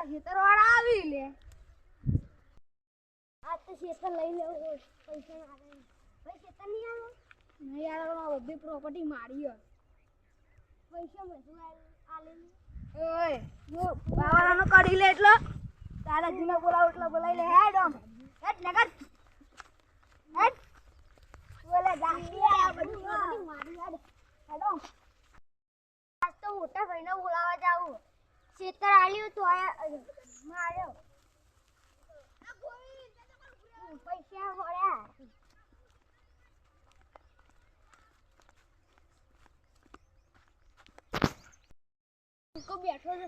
ખેતરવાળા આવી લે આ તો ખેતર લઈ લેવું પૈસા આવે ભાઈ ખેતર નહીં આવે નહીં યાર બધી પ્રોપર્ટી મારી પૈસા બધું આલે ઓય જો બાવાળાનો કાઢી લે એટલે તારા જીને બોલાવ એટલે બોલાઈ લે હેડ હેડ નગર હેડ બોલે ગાડી આ બધું મારી હેડ હેડો આજ તો મોટા ભાઈને બોલાવવા જાવું ખેતર આલ્યું તો માર્યો પૈસા મળ્યા કો બેઠો છે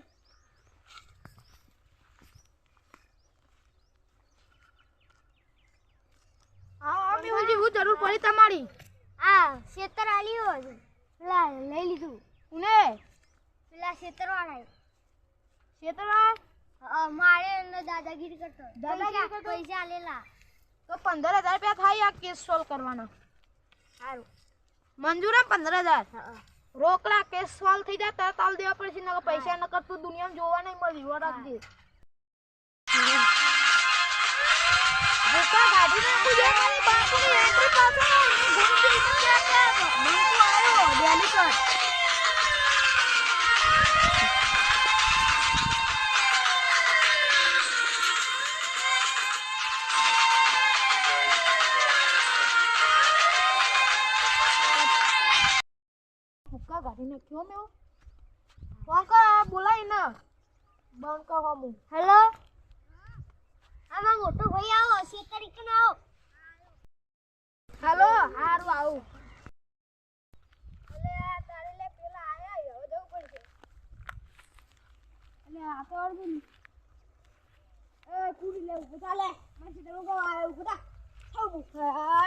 આ મેહુલજી હું જરૂર પડી તમારી આ ખેતર આલ્યું પેલા લઈ લીધું ઉને પેલા ખેતરવાળા મારે એનો દાદાગીરી કરતો પૈસા આલેલા તો 15,000 રૂપિયા થાય આ કેસ સોલ્વ કરવાનો સારું મંજૂર 15,000 રોકડા કેસ સોલ્વ થઈ જાય તરત આલ દેવા પડશે ને પૈસા ન કરતું દુનિયામાં જોવા નહીં મળી વરાગજી ભૂકા ગાડી ને કુજે મારી બાપુની એન્ટ્રી પાછો ઘૂમતી કે મંકો આવ્યો ડેલી પર ગાડી ને ક્યો મેઓ વાંકા બોલાઈ ના બાંકા હમુ હેલો આમાં મોટો ભાઈ આવો ખેતરી કે ના આવો હેલો હારું આવું અલે આ તારે લે પેલા આયા હવે જવું પડશે અલે આ તો અર્જુન એ કુડી લે ઉભા લે મને તો ગો આયો ઉભા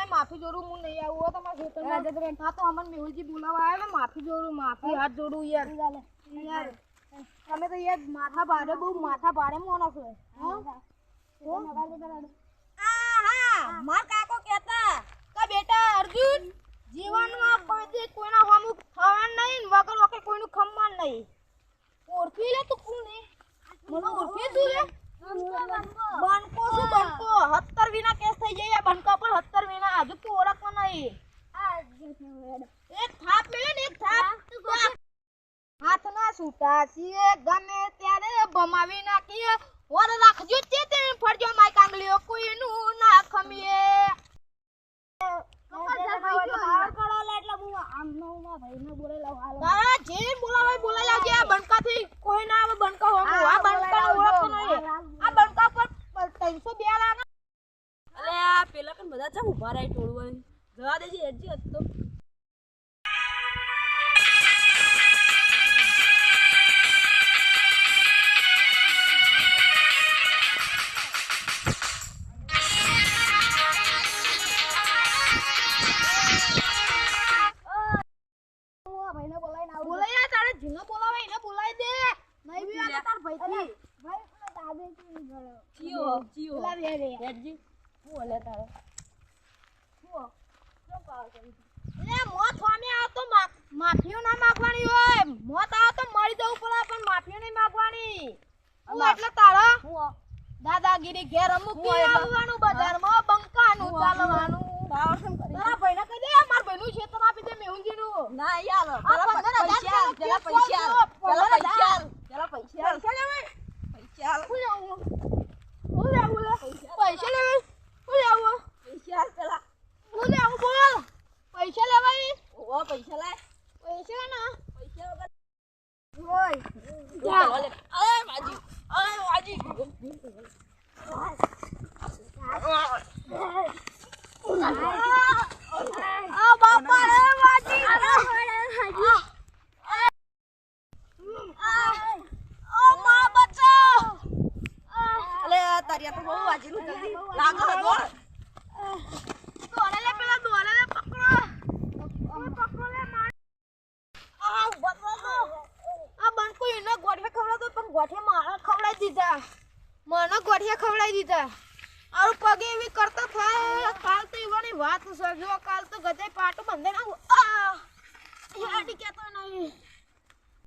માફી જોરું હું નહીં આવું તમારા ખેતરમાં જતો બેઠા તો અમન મેહુલજી બોલાવા આવ્યા ને માફી જોરું માફી હાથ જોડું યાર યાર તમે તો યાર માથા ભારે બહુ માથા ભારે મોનો છો હા માર કાકો કહેતા કે બેટા અર્જુન જીવનમાં કોઈ કોઈના હમુ થવાનું નહીં વગર વગર કોઈનું ખમવાનું નહીં ઓળખી લે તું કોને મને ઓળખી તું લે બનકો શું બનકો 70 વિના કેસ થઈ જાય બનકા પર 70 વિના હજુ તું ઓળખવા નહીં એક થાપ મેલે ને એક થાપ હાથ ના છૂટા છીએ ગમે ત્યારે ભમાવી નાખીએ ઓર રાખજો તે ફરજો માય કાંગલીઓ કોઈનું ના ખમીએ બંકાથી કોઈ ના આવે બંકા હોમો આ બંકા ઓળખતો નહીં આ બંકા પર 302 લાના અરે આ પેલા કન બધા ચા ઉભા રહી ટોળવા જવા દેજે એજી હતો માફીઓ ના માંગવાની હોય મોત આવે તો મરી જવું પડે પણ માફીઓ નહીં માંગવાની એટલે તારા દાદાગીરી ઘેર અમુક આવવાનું બજારમાં બંકાનું ચાલવાનું તારા ભાઈને કહી દે માર ભાઈનું ક્ષેત્ર આપી દે મેહુલજીનું ના યાર પેલા પૈસા પૈસા લેવે પૈસા હું લેવું પૈસા લેવે હું લેવું પૈસા પેલા હું લેવું બોલ પૈસા લેવાય ઓ પૈસા લે પૈસા ના પૈસા વગર ઓય જા અરે માજી આ બાપા રે માજી ઓ માં બચાવ અલે તારિયા તો બહુ વાજી નું જલ્દી લાગો દોડ દોડે લે પેલા દોડે લે પકડો લે માર આ બચો આ બંકો એને ગોઠિયા ખવડાવતો પણ ગોઠિયા મારા ખવડાવી દીધા મને ગોઠિયા ખવડાવી દીધા આરું પગે એવી કરતા થાય કાલ તો એવાની વાત છે જો કાલ તો ગજે પાટો બંધે ના